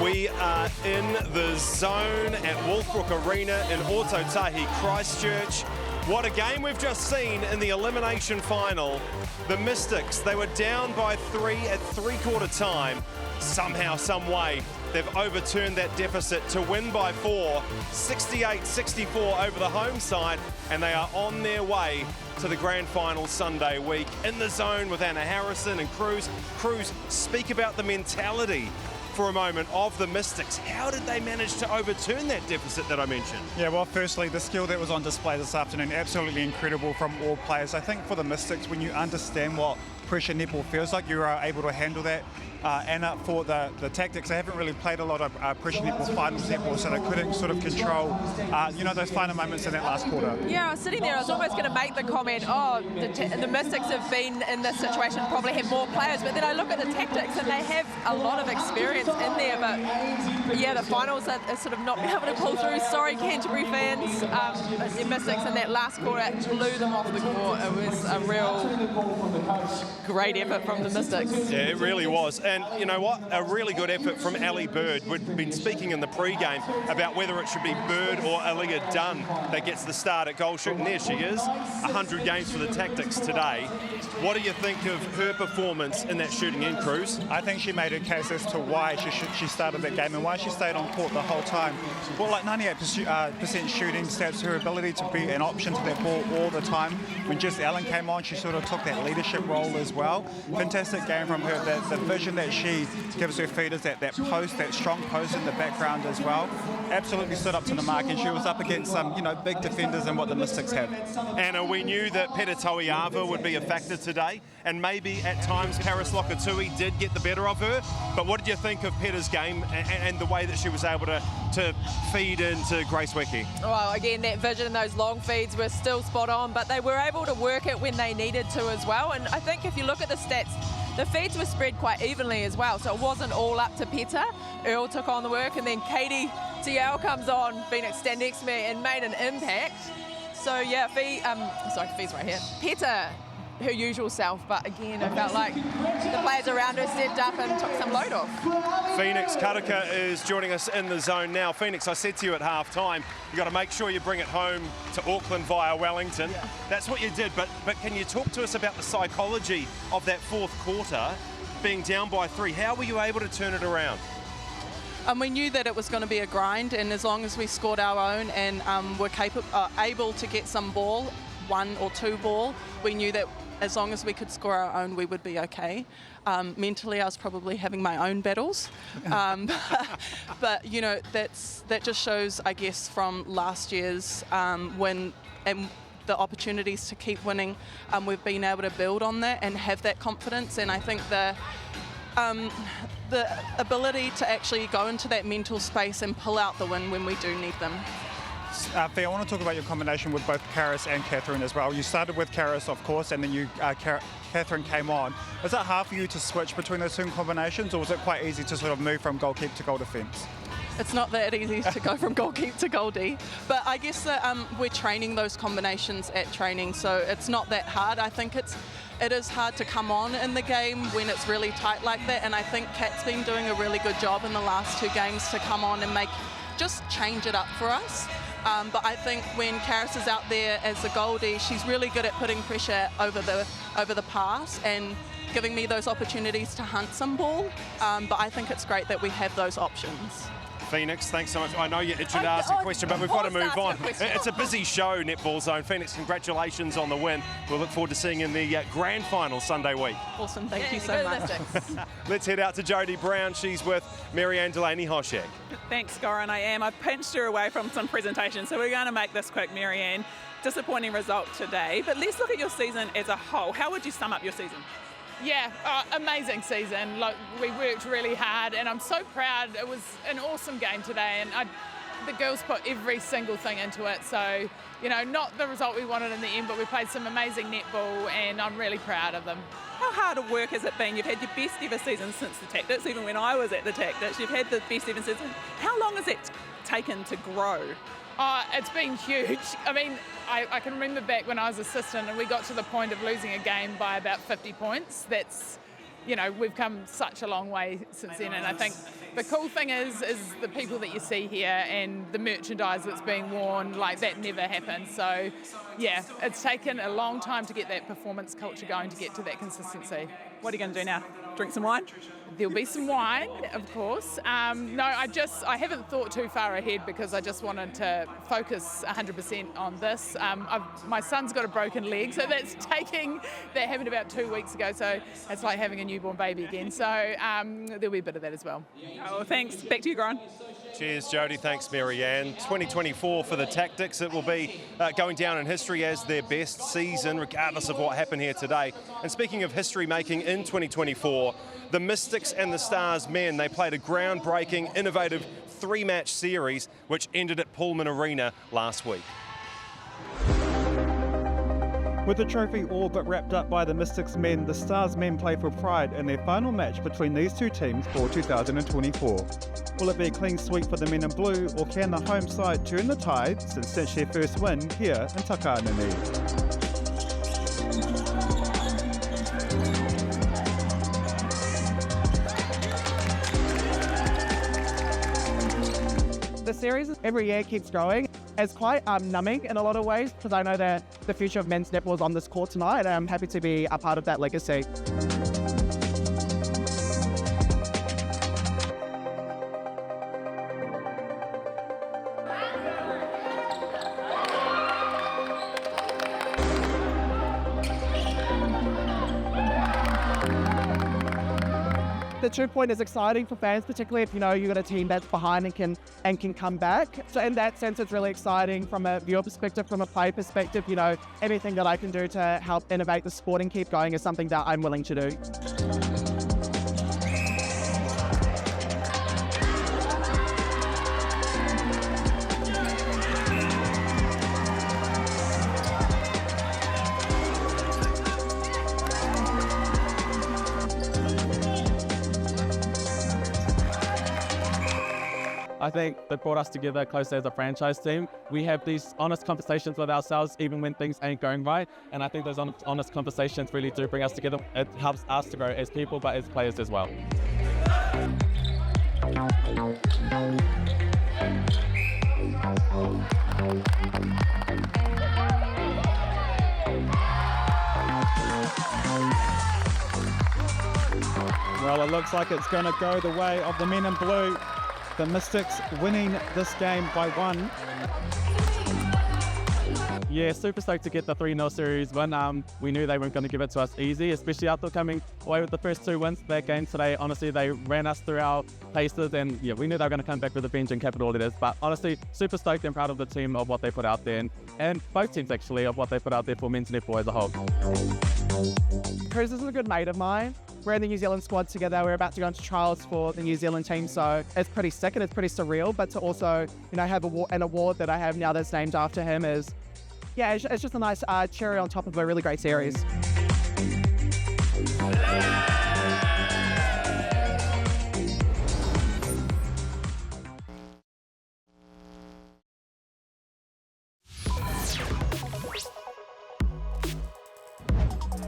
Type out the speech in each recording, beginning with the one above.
We are in the zone at Wolfbrook Arena in Ōtautahi, Christchurch. What a game we've just seen in the elimination final. The Mystics, they were down by 3 at three-quarter time. Somehow, some way, they've overturned that deficit to win by 4, 68-64 over the home side, and they are on their way to the grand final Sunday week. In the zone with Anna Harrison and Cruz. Cruz, speak about the mentality for a moment of the Mystics. How did they manage to overturn that deficit that I mentioned? Yeah, well, firstly, the skill that was on display this afternoon, absolutely incredible from all players. I think for the Mystics, when you understand what pressure netball feels like, you are able to handle that. Anna, for the tactics, they haven't really played a lot of pressure netball, finals netball, so they couldn't sort of control, those final moments in that last quarter. Yeah, I was sitting there, I was almost going to make the comment, the Mystics have been in this situation, probably have more players, but then I look at the tactics and they have a lot of experience in there, but yeah, the finals are sort of not being able to pull through. Sorry, Canterbury fans, the Mystics in that last quarter blew them off the court. It was a real great effort from the Mystics. Yeah, it really was. And you know what? A really good effort from Ali Bird. We've been speaking in the pre-game about whether it should be Bird or Aaliyah Dunn that gets the start at goal shooting. There she is, 100 games for the Tactics today. What do you think of her performance in that shooting end, Cruz? I think she made a case as to why she started that game and why she stayed on court the whole time. Well, like 98% shooting stats, her ability to be an option to that ball all the time. When Jess Allen came on, she sort of took that leadership role as well. Fantastic game from her. The vision that she gives her feeders, that post, that strong post in the background as well, absolutely stood up to the mark, and she was up against some, big defenders and what the Mystics have. Anna, we knew that Peta Toiava would be a factor today, and maybe at times Karis Lokatui did get the better of her, but what did you think of Peta's game and the way that she was able to feed into Grace Weki? Well, again, that vision and those long feeds were still spot on, but they were able to work it when they needed to as well, and I think if you look at the stats, the feeds were spread quite evenly as well, so it wasn't all up to Peta. Earl took on the work, and then Katie TL comes on, Phoenix stand next to me, and made an impact. So yeah, Fee's right here. Peta, her usual self, but again, I felt like the players around her stepped up and took some load off. Phoenix Karaka is joining us in the zone now. Phoenix, I said to you at half-time, you got to make sure you bring it home to Auckland via Wellington. Yeah. That's what you did, but can you talk to us about the psychology of that fourth quarter, being down by 3? How were you able to turn it around? We knew that it was going to be a grind, and as long as we scored our own and were able to get some ball, 1 or 2 ball, we knew that as long as we could score our own, we would be okay. Mentally, I was probably having my own battles. But that just shows, I guess, from last year's win and the opportunities to keep winning. We've been able to build on that and have that confidence, and I think the ability to actually go into that mental space and pull out the win when we do need them. Fee, I want to talk about your combination with both Karis and Catherine as well. You started with Karis, of course, and then Catherine came on. Was it hard for you to switch between those two combinations, or was it quite easy to sort of move from goalkeeper to goal defence? It's not that easy to go from goalkeeper to goalie, but I guess that we're training those combinations at training, so it's not that hard. I think it is hard to come on in the game when it's really tight like that, and I think Kat's been doing a really good job in the last 2 games to come on and just change it up for us. But I think when Karis is out there as the Goldie, she's really good at putting pressure over the pass and giving me those opportunities to hunt some ball. But I think it's great that we have those options. Phoenix, thanks so much. I know you itched to ask a question, but we've got to move on. It's a busy show, Netball Zone. Phoenix, congratulations on the win. We'll look forward to seeing you in the grand final Sunday week. Awesome, thank you so much. Let's head out to Jodie Brown. She's with Marianne Delaney-Hoshak. Thanks, Goran. I am. I've pinched her away from some presentation, so we're going to make this quick, Marianne. Disappointing result today, but let's look at your season as a whole. How would you sum up your season? Yeah, amazing season. Like, we worked really hard, and I'm so proud. It was an awesome game today, and the girls put every single thing into it. So, not the result we wanted in the end, but we played some amazing netball, and I'm really proud of them. How hard a work has it been? You've had your best ever season since the Tactics, even when I was at the Tactics. You've had the best ever season. How long has it taken to grow? It's been huge. I mean, I can remember back when I was assistant and we got to the point of losing a game by about 50 points. That's you know, we've come such a long way since then, and I think the cool thing is the people that you see here and the merchandise that's being worn, like that never happened. So yeah, it's taken a long time to get that performance culture going, to get to that consistency. What are you going to do now? Drink some wine? There'll be some wine, of course. No, I haven't thought too far ahead because I just wanted to focus 100% on this. My son's got a broken leg, so that happened about 2 weeks ago, so it's like having a newborn baby again. So there'll be a bit of that as well. Oh, thanks. Back to you, Grant. Cheers, Jodie. Thanks, Marianne. 2024 for the Tactics. It will be going down in history as their best season, regardless of what happened here today. And speaking of history making in 2024, the Mystics and the Stars men, they played a groundbreaking, innovative 3-match series, which ended at Pullman Arena last week. With the trophy all but wrapped up by the Mystics men, the Stars men play for pride in their final match between these two teams for 2024. Will it be a clean sweep for the men in blue, or can the home side turn the tide since cinch their first win here in Takanini? The series every year keeps growing. It's quite numbing in a lot of ways because I know that the future of men's netball is on this court tonight, and I'm happy to be a part of that legacy. The 2-point is exciting for fans, particularly if you know you've got a team that's behind and can come back. So in that sense, it's really exciting from a viewer perspective, from a player perspective. You know, anything that I can do to help innovate the sport and keep going is something that I'm willing to do. I think they brought us together closer as a franchise team. We have these honest conversations with ourselves even when things ain't going right, and I think those honest conversations really do bring us together. It helps us to grow as people but as players as well. Well, it looks like it's going to go the way of the men in blue. The Mystics winning this game by 1. Yeah, super stoked to get the 3-0 series win. We knew they weren't going to give it to us easy, especially after coming away with the first 2 wins. That game today, honestly, they ran us through our paces, and yeah, we knew they were going to come back with a vengeance, capital letters. But honestly, super stoked and proud of the team of what they put out there, and both teams actually of what they put out there for men's netball as a whole. Cruz is a good mate of mine. We're in the New Zealand squad together. We're about to go into trials for the New Zealand team, so it's pretty sick and it's pretty surreal. But to also, you know, have an award that I have now that's named after him is, yeah, it's just a nice cherry on top of a really great series.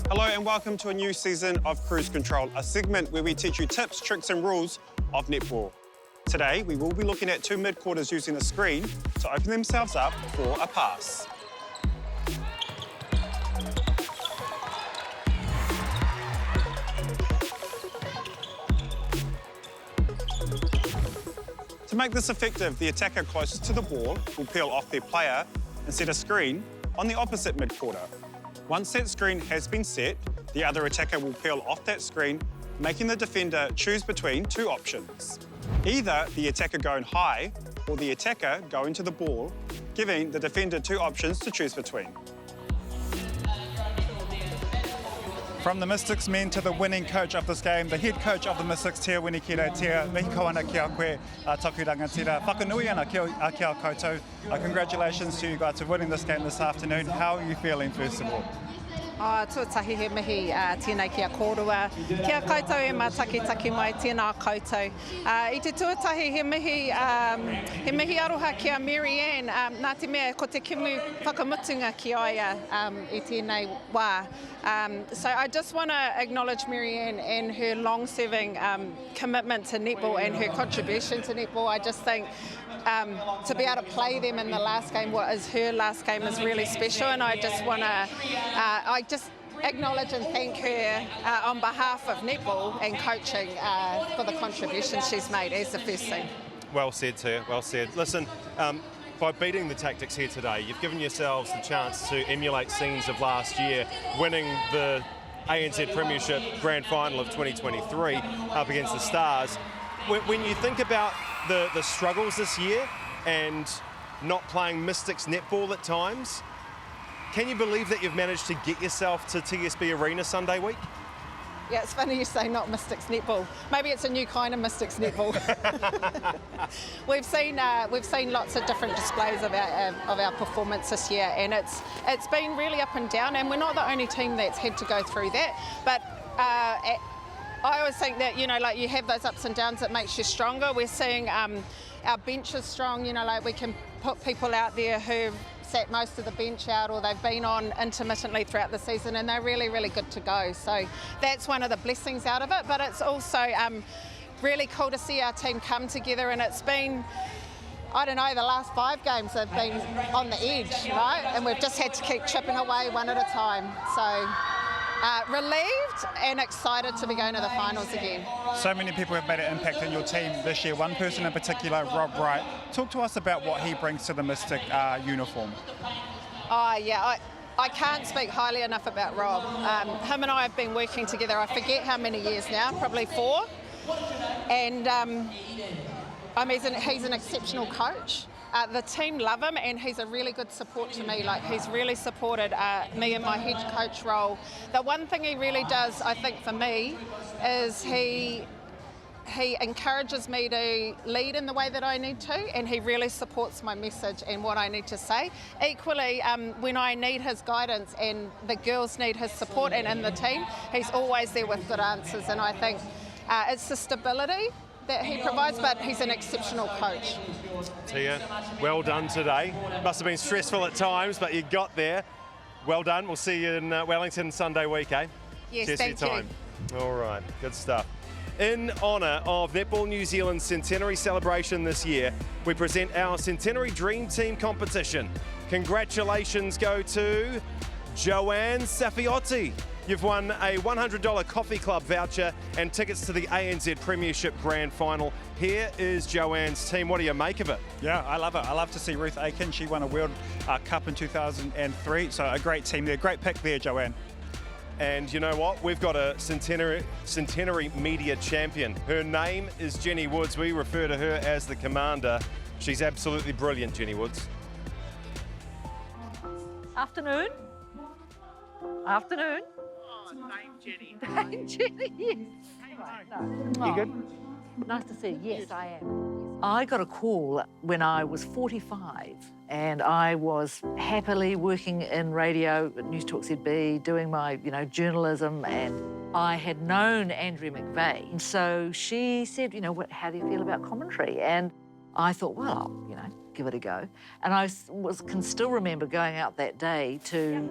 Hello and welcome to a new season of Cruise Control, a segment where we teach you tips, tricks and rules of netball. Today we will be looking at 2 mid-quarters using a screen to open themselves up for a pass. To make this effective, the attacker closest to the ball will peel off their player and set a screen on the opposite mid-quarter. Once that screen has been set, the other attacker will peel off that screen, making the defender choose between 2 options. Either the attacker going high or the attacker going to the ball, giving the defender 2 options to choose between. From the Mystics men to the winning coach of this game, the head coach of the Mystics, Te Wini Kira, Te mihi ko ana ki a koe, taku rangatira. Whakanui ana ki a koutou. Congratulations to you guys for winning this game this afternoon. How are you feeling, first of all? Tuatahi he mihi tēnei kia kōrua. Kia koutou e mātakitaki mai tēnā koutou. I te tuatahi he mihi aroha kia Mary Ann. Nā te mea ko te kimu whakamutunga ki aia I tēnei wā. So I just want to acknowledge Mary Ann and her long-serving commitment to netball and her contribution to netball. I just think to be able to play them in the last game, what is her last game, is really special, and I just want to acknowledge and thank her on behalf of netball and coaching for the contributions she's made as the first thing. Well said, sir. Well said. Listen, by beating the Tactics here today, you've given yourselves the chance to emulate scenes of last year, winning the ANZ Premiership Grand Final of 2023 up against the Stars. When you think about the struggles this year and not playing Mystics netball at times, can you believe that you've managed to get yourself to TSB Arena Sunday week? Yeah, it's funny you say not Mystics netball. Maybe it's a new kind of Mystics netball. We've seen lots of different displays of our performance this year, and it's been really up and down. And we're not the only team that's had to go through that. But I always think that, you know, like, you have those ups and downs that makes you stronger. We're seeing our bench is strong. You know, like, we can put people out there who've sat most of the bench out, or they've been on intermittently throughout the season, and they're really, really good to go. So that's one of the blessings out of it. But it's also really cool to see our team come together, and it's been, I don't know, the last 5 games have been on the edge, right? And we've just had to keep chipping away one at a time. So relieved and excited to be going to the finals again. So many people have made an impact in your team this year. One person in particular, Rob Wright. Talk to us about what he brings to the Mystic uniform. Oh, yeah. I can't speak highly enough about Rob. Him and I have been working together, I forget how many years now, probably 4. And he's an exceptional coach. The team love him, and he's a really good support to me. Like, he's really supported me in my head coach role. The one thing he really does, I think, for me, is he encourages me to lead in the way that I need to, and he really supports my message and what I need to say. Equally, when I need his guidance and the girls need his support, and in the team, he's always there with good answers. And I think it's the stability that he provides, but he's an exceptional coach. Tia, well done today. Must have been stressful at times, but you got there. Well done. We'll see you in Wellington Sunday week, eh? Yes, cheers thank for your you. time. All right, good stuff. In honour of Netball New Zealand's centenary celebration this year, we present our Centenary Dream Team competition. Congratulations go to Joanne Safiotti. You've won a $100 coffee club voucher and tickets to the ANZ Premiership Grand Final. Here is Joanne's team. What do you make of it? Yeah, I love it. I love to see Ruth Aiken. She won a World Cup in 2003, so a great team there. Great pick there, Joanne. And you know what? We've got a centenary media champion. Her name is Jenny Woods. We refer to her as the Commander. She's absolutely brilliant, Jenny Woods. Afternoon. Afternoon. Dame Jenny. Dame Jenny, yes. No. You good? Nice to see you. Yes, I am. I got a call when I was 45, and I was happily working in radio at News Talk ZB, doing my, journalism, and I had known Andrea McVeigh. So she said, how do you feel about commentary? And I thought, well, I'll, give it a go. And I can still remember going out that day to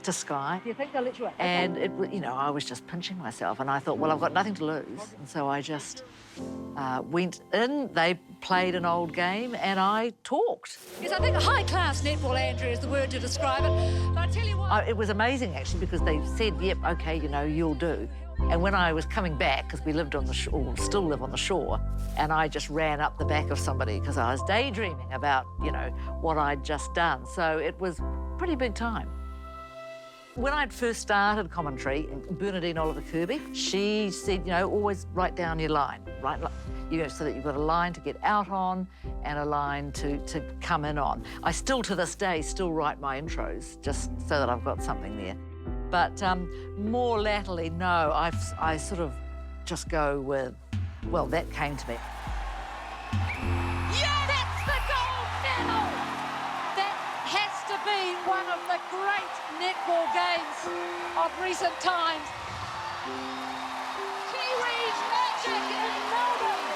Sky. Do you think they'll let you out? And it, I was just pinching myself, and I thought, well, I've got nothing to lose. And so I just went in. They played an old game, and I talked. Yes, I think high-class netball, Andrea, is the word to describe it. But I tell you what... It was amazing, actually, because they said, yep, OK, you'll do. And when I was coming back, because we lived on the shore, or still live on the shore, and I just ran up the back of somebody because I was daydreaming about, what I'd just done. So it was pretty big time. When I'd first started commentary, Bernadine Oliver Kirby, she said, always write down your line, right? So that you've got a line to get out on and a line to come in on. I still, to this day, write my intros just so that I've got something there. But more latterly, no, I sort of just go with, well, that came to me. Yeah, that's the gold medal! That has to be one of the great netball games of recent times. Kiwis magic in Melbourne.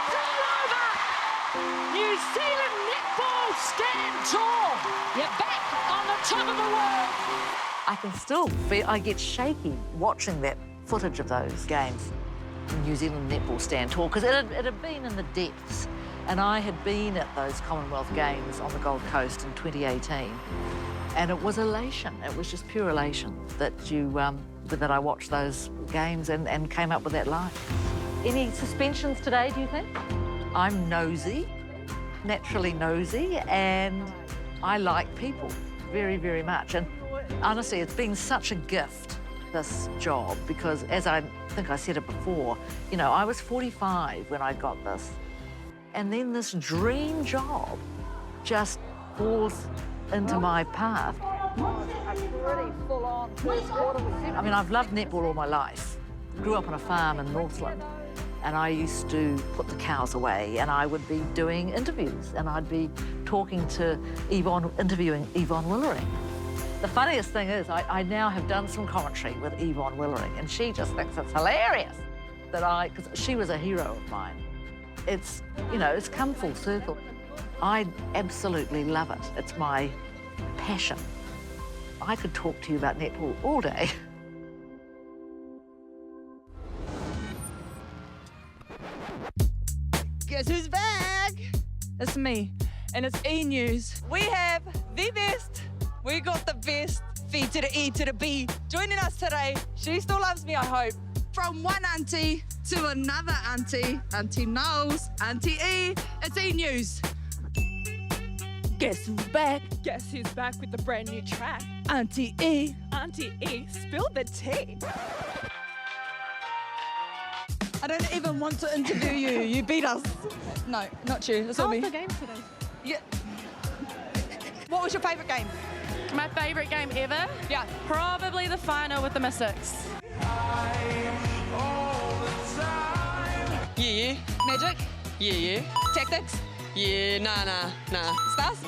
It's all over. New Zealand netball stand tall. You're back on the top of the world. I can still feel, I get shaky watching that footage of those games. New Zealand netball stand tall, because it had been in the depths, and I had been at those Commonwealth Games on the Gold Coast in 2018, and it was elation. It was just pure elation that that I watched those games and came up with that line. Any suspensions today, do you think? I'm nosy, naturally nosy, and I like people very, very much. And honestly, it's been such a gift, this job, because as I think I said it before, you know, I was 45 when I got this. And then this dream job just falls into my path. I mean, I've loved netball all my life. Grew up on a farm in Northland, and I used to put the cows away, and I would be doing interviews, and I'd be talking to interviewing Yvonne Willering. The funniest thing is I now have done some commentary with Yvonne Willering, and she just thinks it's hilarious that because she was a hero of mine. It's, you know, it's come full circle. I absolutely love it. It's my passion. I could talk to you about netball all day. Guess who's back? It's me, and it's E! News. We have the best. We got the best V to the E to the B. Joining us today, she still loves me, I hope. From one auntie to another auntie, Auntie Knowles, Auntie E, it's E! News. Guess who's back? Guess who's back with the brand new track? Auntie E. Auntie E, spill the tea. I don't even want to interview you. You beat us. No, not you. That's all me. How's the game today? Yeah. What was your favourite game? My favourite game ever? Yeah. Probably the final with the Mystics. Yeah. Magic? Yeah. Tactics? Yeah, nah. Stars?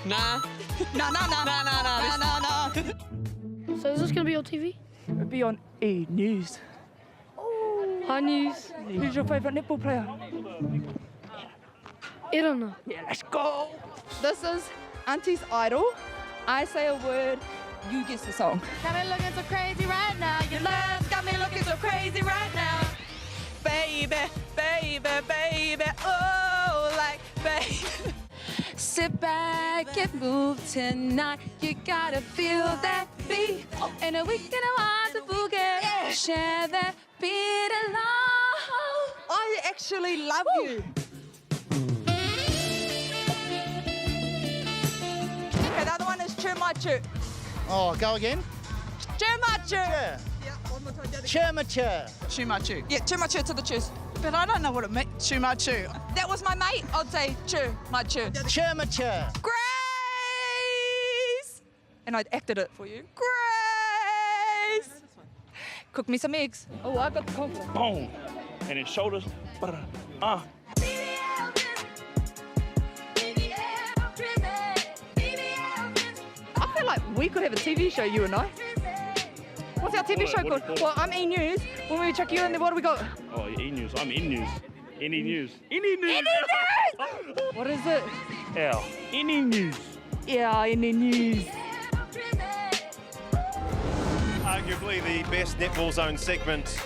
Nah. No. Nah. So is this going to be on TV? It'll be on E! News. Hi, News. Who's your favourite netball player? I don't know. Yeah, let's go. This is Auntie's Idol. I say a word, you guess the song. Got me looking so crazy right now. Your love's got me looking so crazy right now. Baby, oh, like baby. Sit back and move tonight. You gotta feel that beat. And we can watch the boogie. Yeah. Share that beat along. I actually love you. Okay, the other one is Chumachu. Oh, go again? Chumachu. Yeah. One more time. Chumachu. Yeah, Chumachu to the choose. But I don't know what it means. Chumachu. That was my mate. I'd say Chumachu. Chumachu. Grace! And I'd acted it for you. Grace! Cook me some eggs. Oh, I got the confidence. Boom. And his shoulders. I feel like we could have a TV show, you and I. What's our TV show called? Well, I'm E! News. When we check you in, then what do we got? Oh, E! News. I'm in news. Any news. Any news! What is it? L. Any news. Yeah, any news. Arguably the best Netball Zone segment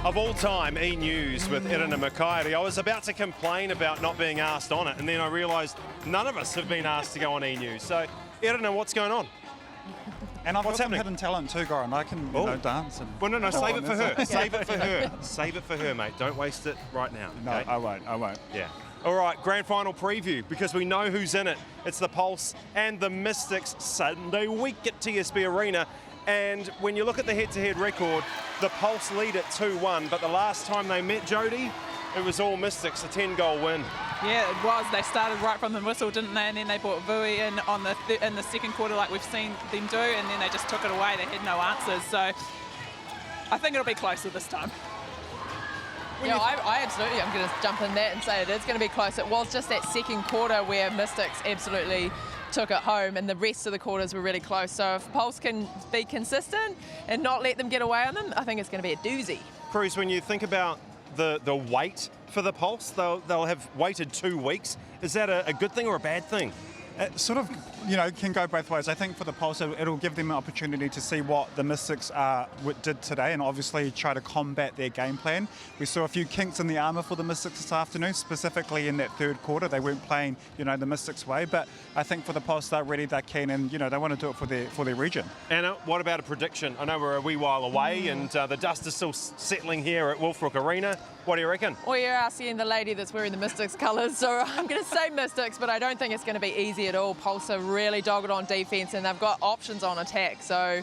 of all time, E! News with Irina Makairi. I was about to complain about not being asked on it, and then I realised none of us have been asked to go on E! News. So, Irina, what's going on? And I've What's got some happening? hidden talent too, Goran. I can you know, dance. And Well, no, save it for her. Yeah. Save it for her. Save it for her, mate. Don't waste it right now. No, okay? I won't. Yeah. All right, grand final preview, because we know who's in it. It's the Pulse and the Mystics Sunday week at TSB Arena. And when you look at the head-to-head record, the Pulse lead at 2-1, but the last time they met, Jodie, it was all Mystics, a 10-goal win. Yeah, it was. They started right from the whistle, didn't they? And then they brought Vui in on in the second quarter, like we've seen them do, and then they just took it away. They had no answers. So I think it'll be closer this time. Yeah, I absolutely am going to jump in that and say it is going to be close. It was just that second quarter where Mystics absolutely took it home and the rest of the quarters were really close. So if Pulse can be consistent and not let them get away on them, I think it's going to be a doozy. Cruz, when you think about the wait for the Pulse, they'll have waited 2 weeks. Is that a good thing or a bad thing? It sort of, can go both ways. I think for the Pulse, it'll give them an opportunity to see what the Mystics did today and obviously try to combat their game plan. We saw a few kinks in the armour for the Mystics this afternoon, specifically in that third quarter. They weren't playing, the Mystics way, but I think for the Pulse, they're ready, they're keen, and, they want to do it for their region. Anna, what about a prediction? I know we're a wee while away and the dust is still settling here at Wolfbrook Arena. What do you reckon? Well, you're asking the lady that's wearing the Mystics colours, so I'm going to say Mystics, but I don't think it's going to be easy at all. Pulse are really dogged on defence and they've got options on attack. So,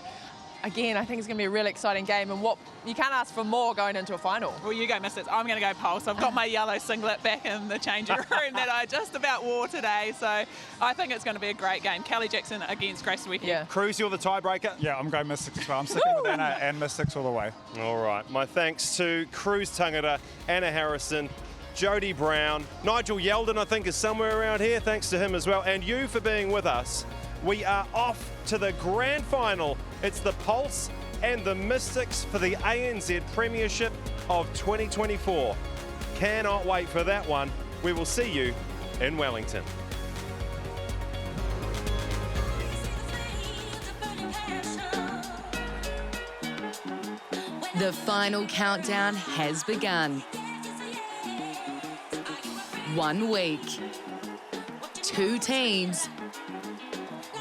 again, I think it's going to be a really exciting game and you can't ask for more going into a final. Well, you go Mystics. I'm going to go Pulse. I've got my yellow singlet back in the changing room that I just about wore today. So I think it's going to be a great game. Kelly Jackson against Grace Wiki. Yeah. Cruz, you're the tiebreaker? Yeah, I'm going Mystics as well. I'm sticking with Anna and Mystics all the way. All right. My thanks to Cruz Tangata, Anna Harrison, Jody Brown, Nigel Yeldon, I think, is somewhere around here. Thanks to him as well. And you for being with us. We are off to the grand final. It's the Pulse and the Mystics for the ANZ Premiership of 2024. Cannot wait for that one. We will see you in Wellington. The final countdown has begun. 1 week, 2 teams,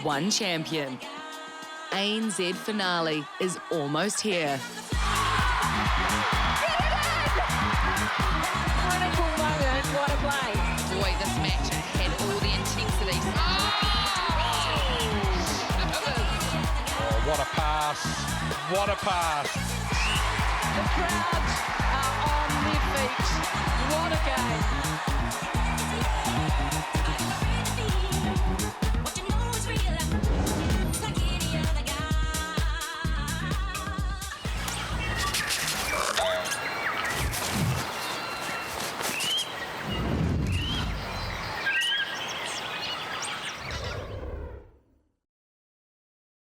1 champion. ANZ finale is almost here. Critical moment, what a play. Boy, this match had all the intensity. Oh, what a pass. What a pass. The crowd are on their feet. What a game.